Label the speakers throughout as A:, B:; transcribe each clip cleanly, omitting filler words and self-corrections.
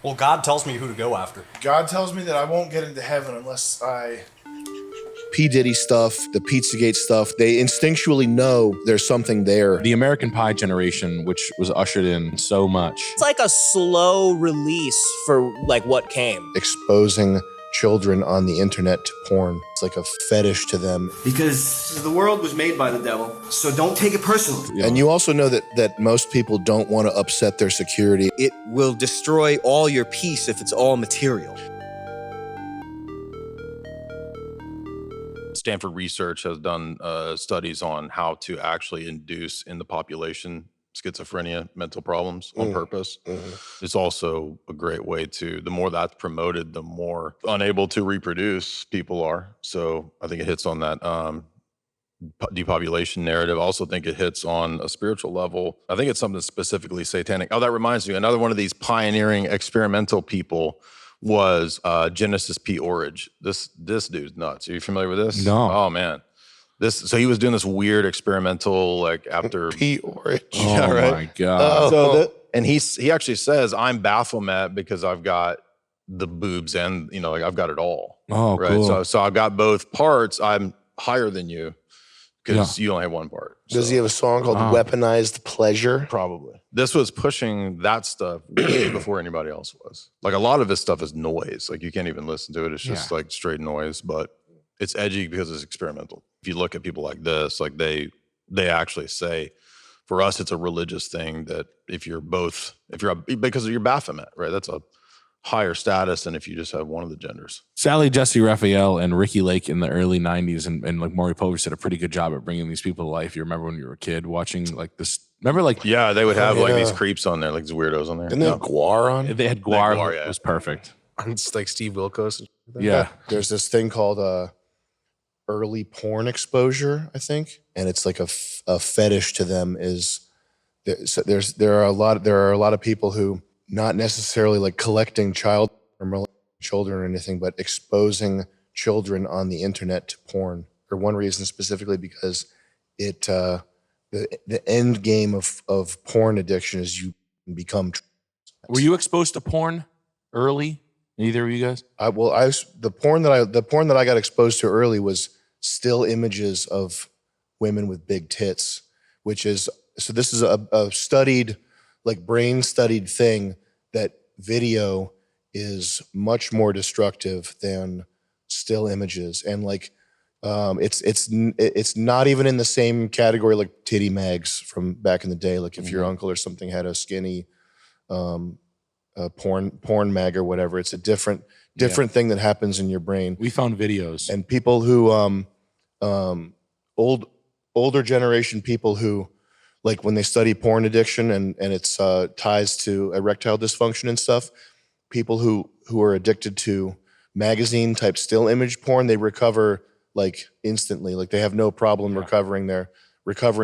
A: Well, God tells me who to go after.
B: God tells me that I won't get into heaven unless I...
C: P. Diddy stuff, the Pizzagate stuff, they instinctually know there's something there.
D: The American Pie generation, which was ushered in so much.
E: It's like a slow release for like what came.
C: Exposing children on the internet to porn. It's like a fetish to them.
F: Because the world was made by the devil, so don't take it personally.
C: Yeah. And you also know that most people don't want to upset their security.
E: It will destroy all your peace if it's all material.
G: Stanford research has done studies on how to actually induce in the population schizophrenia, mental problems on purpose. It's also a great way to, the more that's promoted, the more unable to reproduce people are. So I think it hits on that depopulation narrative. I also think it hits on a spiritual level. I think it's something specifically satanic. Oh, that reminds me, another one of these pioneering experimental people was Genesis P. Orridge. This dude's nuts. Are you familiar with this?
D: No.
G: Oh man. So he was doing this weird experimental, like after
C: P. Orridge.
D: Oh right? My God.
C: Oh.
G: And he actually says, I'm Baphomet because I've got the boobs and, like I've got it all.
D: Oh,
G: right.
D: Cool.
G: So I've got both parts. I'm higher than you because you only have one part.
C: Does he have a song called Weaponized Pleasure?
G: Probably. This was pushing that stuff way before anybody else was. Like a lot of this stuff is noise. Like you can't even listen to it. It's just like straight noise, but it's edgy because it's experimental. If you look at people like this, like they actually say, for us, it's a religious thing that because you're Baphomet, right? That's a higher status than if you just have one of the genders.
D: Sally Jesse Raphael and Ricky Lake in the early 90s and like Maury Povich did a pretty good job at bringing these people to life. You remember when you were a kid watching like this? Remember like...
G: Yeah, they would have like these creeps on there, like these weirdos on there.
C: Didn't they have Guar on?
D: They had Guar. It was perfect.
H: It's like Steve Wilkos.
D: Yeah.
C: There's this thing called early porn exposure, I think. And it's like a fetish to them is... There are a lot of people who not necessarily like collecting child or children or anything, but exposing children on the internet to porn for one reason specifically because it the end game of porn addiction is you become.
D: Were you exposed to porn early? Either of you guys?
C: The porn that I got exposed to early was still images of women with big tits, which is so this is a studied, like brain studied thing that video is much more destructive than still images. And like, it's not even in the same category like titty mags from back in the day. Like if your uncle or something had a skinny porn mag or whatever, it's a different thing that happens in your brain.
D: We found videos.
C: And people who, older generation people who, like when they study porn addiction and it's ties to erectile dysfunction and stuff, people who are addicted to magazine type still image porn, they recover like instantly. Like they have no problem recovering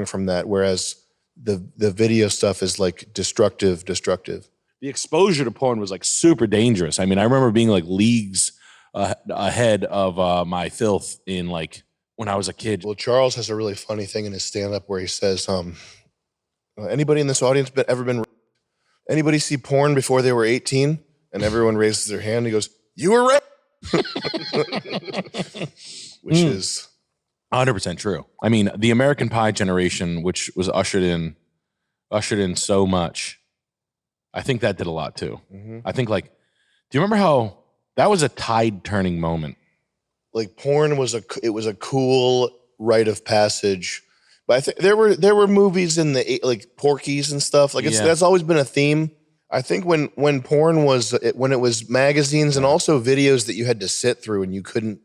C: from that. Whereas the video stuff is like destructive.
D: The exposure to porn was like super dangerous. I mean, I remember being like leagues ahead of my filth in like when I was a kid.
C: Well, Charles has a really funny thing in his stand-up where he says, anybody in this audience anybody see porn before they were 18? And everyone raises their hand. He goes, "You were raped," which is
D: 100% true. I mean, the American Pie generation, which was ushered in so much, I think that did a lot too. I think like, do you remember how that was a tide turning moment?
C: Like porn was a cool rite of passage. But I think there were movies in the like Porky's and stuff. Like that's always been a theme. I think when porn was when it was magazines and also videos that you had to sit through and you couldn't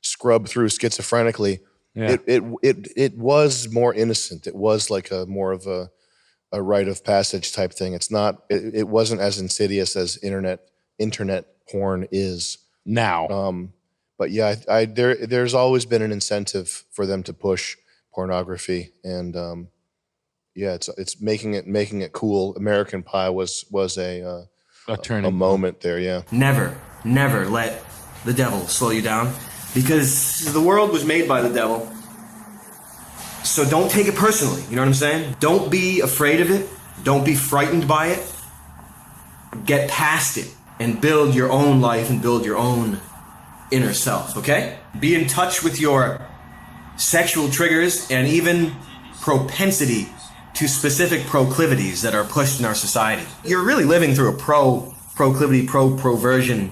C: scrub through schizophrenically, it was more innocent. It was like a more of a rite of passage type thing. It wasn't as insidious as internet porn is
D: now.
C: But yeah, there's always been an incentive for them to push pornography, and it's making it cool. American Pie was a moment there. Yeah.
F: Never let the devil slow you down, because the world was made by the devil. So don't take it personally. You know what I'm saying? Don't be afraid of it. Don't be frightened by it. Get past it. and build your own life and build your own inner self, okay? Be in touch with your sexual triggers and even propensity to specific proclivities that are pushed in our society. You're really living through a proclivity, perversion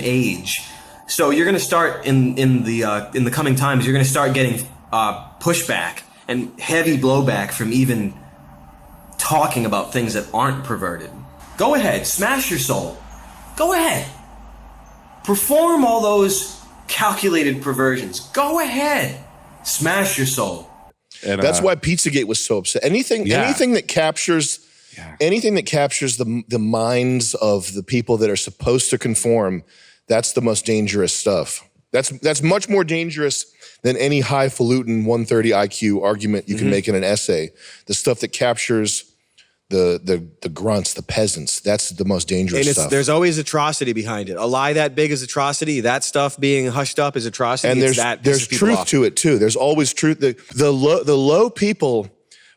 F: age. So you're going to start in the coming times. You're going to start getting pushback and heavy blowback from even talking about things that aren't perverted. Go ahead, smash your soul. Go ahead. Perform all those calculated perversions. Go ahead. Smash your soul.
D: And,
C: That's why Pizzagate was so upset. Anything that captures the minds of the people that are supposed to conform, that's the most dangerous stuff. That's much more dangerous than any highfalutin 130 IQ argument you can make in an essay. The stuff that captures the grunts, the peasants, that's the most dangerous stuff.
I: There's always atrocity behind it. A lie that big is atrocity. That stuff being hushed up is atrocity.
C: And there's truth to it too. There's always truth. The low people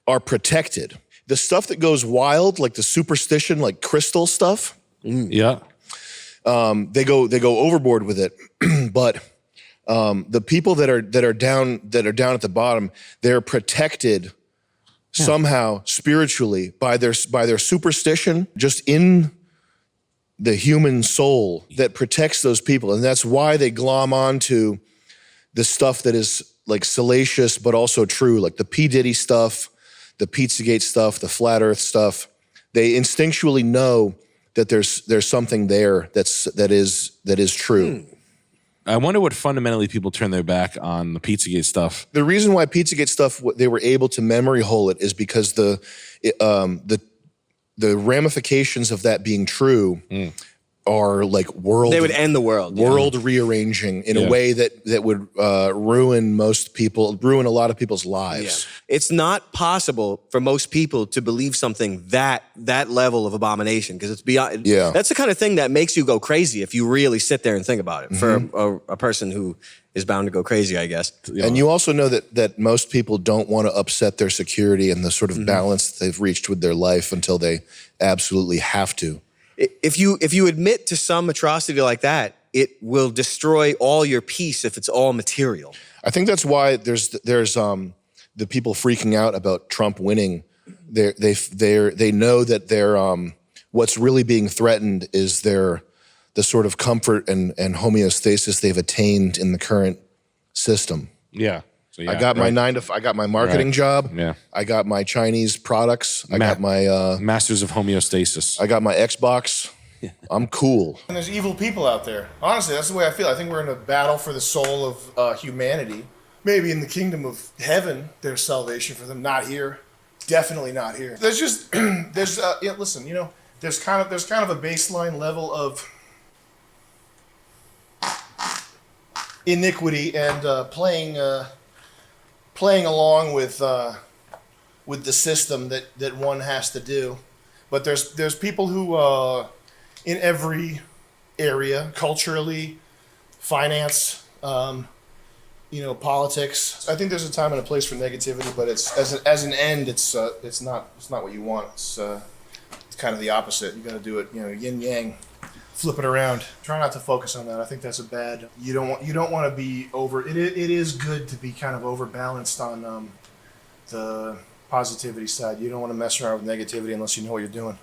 C: are protected. The stuff that goes wild, like the superstition, like crystal stuff,
D: yeah,
C: they go overboard with it. But the people that are down at the bottom, they're protected somehow spiritually by their superstition, just in the human soul that protects those people. And that's why they glom onto the stuff that is like salacious but also true, like the P. Diddy stuff, the Pizzagate stuff, the flat earth stuff. They instinctually know that there's something there that is true.
D: I wonder what fundamentally people turn their back on the Pizzagate stuff.
C: The reason why Pizzagate stuff, they were able to memory hole it, is because the ramifications of that being true are like
I: They would end the world.
C: world rearranging in a way that would ruin a lot of people's lives.
I: It's not possible for most people to believe something that level of abomination, because it's beyond.
C: Yeah.
I: That's the kind of thing that makes you go crazy if you really sit there and think about it. For a person who is bound to go crazy, I guess.
C: And you also know that most people don't want to upset their security and the sort of balance that they've reached with their life until they absolutely have to.
I: If you admit to some atrocity like that, it will destroy all your peace if it's all material.
C: I think that's why there's the people freaking out about Trump winning. They know that what's really being threatened is the sort of comfort and homeostasis they've attained in the current system.
D: Yeah. So,
C: I got my I got my marketing job.
D: Yeah.
C: I got my Chinese products. I got my
D: Masters of Homeostasis.
C: I got my Xbox. I'm cool.
B: And there's evil people out there. Honestly, that's the way I feel. I think we're in a battle for the soul of humanity. Maybe in the kingdom of heaven, there's salvation for them. Not here. Definitely not here. There's just listen. There's kind of a baseline level of iniquity and playing along with the system that one has to do. But there's people who in every area, culturally, finance, politics. I think there's a time and a place for negativity, but it's as an end, it's not what you want. It's kind of the opposite. You got to do it, yin yang. Flip it around. Try not to focus on that. I think that's a bad. You don't want to be over. It is good to be kind of overbalanced on the positivity side. You don't want to mess around with negativity unless you know what you're doing.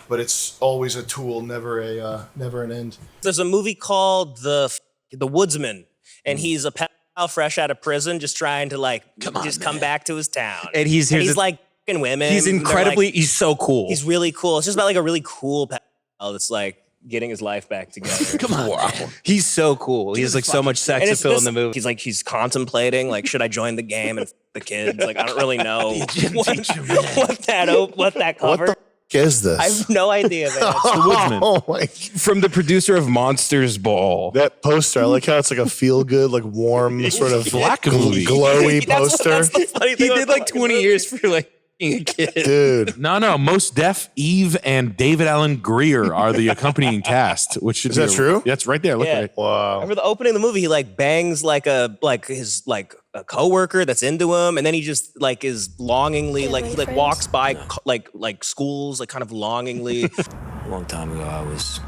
B: But it's always a tool, never an end.
E: There's a movie called The Woodsman, and he's a pedophile fresh out of prison, just trying to come back to his town.
I: And he's
E: like f***ing women.
I: He's incredibly. He's so cool.
E: He's really cool. It's just about like a really cool pedophile that's like getting his life back together.
I: Come on, man. He's so cool. He has like so much sex appeal in the movie.
E: He's contemplating like, should I join the game and f- the kids? Like, I don't really know what that covered.
C: What the is this?
E: I have no idea, man.
C: Oh my!
I: From the producer of Monsters Ball.
C: That poster, I like how it's like a feel good, like warm, sort of
D: Black movie.
C: glowy poster.
E: That's the funny
I: He
E: thing
I: did
E: about
I: like 20 years for like being a kid.
C: Dude,
D: No. Most Def, Eve, and David Allen Greer are the accompanying cast. Which should
C: Is that true?
D: Yeah, it's right there. Look
E: Yeah.
D: at it.
C: wow.
E: Remember the opening of the movie? He like bangs his a coworker that's into him, and then he just like is longingly like he like walks by like schools like kind of longingly.
J: A long time ago, I was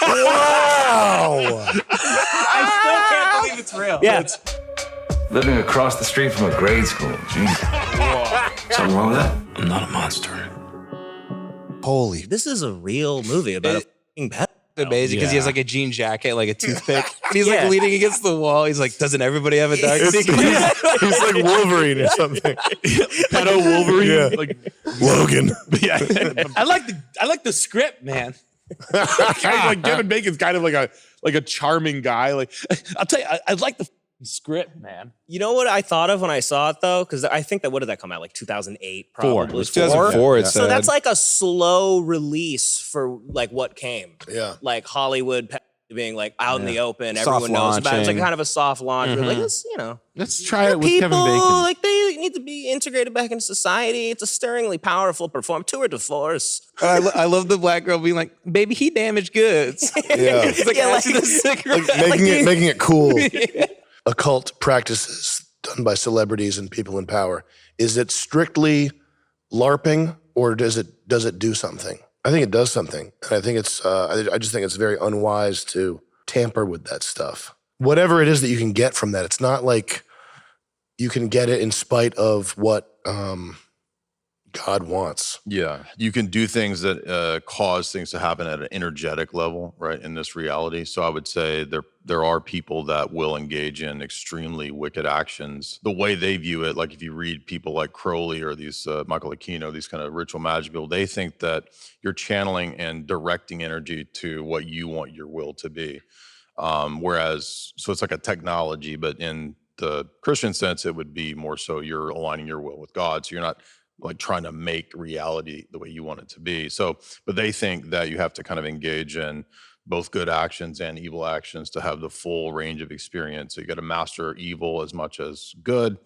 C: Wow.
E: I still can't believe it's real. Yeah.
J: Living across the street from a grade school. Jeez.
F: Something wrong with that?
J: I'm not a monster.
I: Holy.
E: This is a real movie about a fucking pet.
H: Amazing because he has
D: Yeah.
H: like a jean jacket, like a toothpick. And he's
E: Yeah.
H: like leaning against the wall. He's like, doesn't everybody have a dark secret?
C: He's like Wolverine or something.
D: Pedo Wolverine.
C: Yeah.
D: Like,
C: Logan.
D: yeah.
H: I like the script, man.
D: Kind of like Kevin Bacon's kind of like a charming guy. Like, I'll tell you, I like the script, man.
E: You know what I thought of when I saw it though? Because I think that what did that come out like 2008?
D: Four.
E: Probably
D: It was
H: 2004, it
E: So
H: said.
E: that's like a slow release for like what came.
C: Yeah.
E: Like Hollywood being like out in the open,
H: Soft
E: everyone knows about it. It's like
H: launching.
E: kind of a soft launch. We're like, this, you know,
D: Let's try it with
E: people
D: Kevin Bacon.
E: like they need to be integrated back into society. It's a stirringly powerful performance. Tour de force.
H: I love the black girl being like, baby, he damaged goods.
C: Yeah.
H: He's like,
E: Yeah,
H: yeah,
E: like-
H: the cigarette.
C: Making it cool. Occult practices done by celebrities and people in power. Is it strictly LARPing or does it do something? I think it does something. And I think it's I just think it's very unwise to tamper with that stuff. Whatever it is that you can get from that, it's not like you can get it in spite of what God wants.
G: Yeah, you can do things that cause things to happen at an energetic level, right? In this reality, so I would say there are people that will engage in extremely wicked actions. The way they view it, like if you read people like Crowley or these Michael Aquino, these kind of ritual magic people, they think that you're channeling and directing energy to what you want your will to be. Whereas, so it's like a technology, but in the Christian sense, it would be more so you're aligning your will with God. So you're not like trying to make reality the way you want it to be. So, but they think that you have to kind of engage in both good actions and evil actions to have the full range of experience. So you got to master evil as much as good.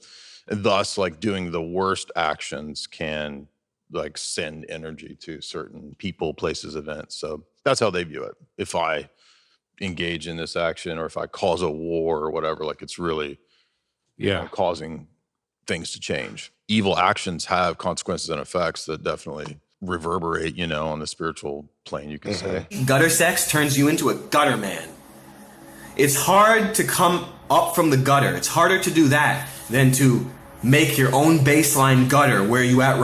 G: And thus, like doing the worst actions can like send energy to certain people, places, events. So that's how they view it. If I engage in this action or if I cause a war or whatever, like it's really causing things to change. Evil actions have consequences and effects that definitely reverberate, on the spiritual plane, you can say.
F: Gutter sex turns you into a gutter man. It's hard to come up from the gutter. It's harder to do that than to make your own baseline gutter where you're at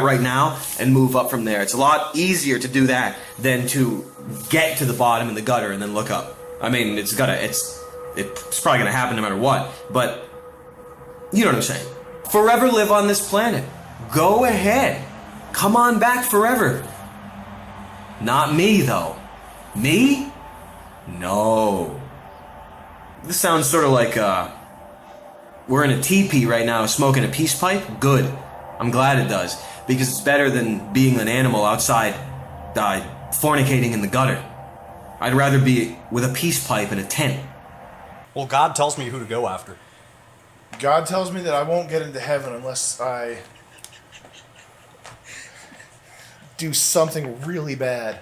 F: right now and move up from there. It's a lot easier to do that than to get to the bottom of the gutter and then look up. I mean, it's probably gonna happen no matter what, but you know what I'm saying. Forever live on this planet. Go ahead. Come on back forever. Not me, though. Me? No. This sounds sort of like, we're in a teepee right now smoking a peace pipe. Good. I'm glad it does. Because it's better than being an animal outside, fornicating in the gutter. I'd rather be with a peace pipe in a tent.
A: Well, God tells me who to go after.
B: God tells me that I won't get into heaven unless I do something really bad.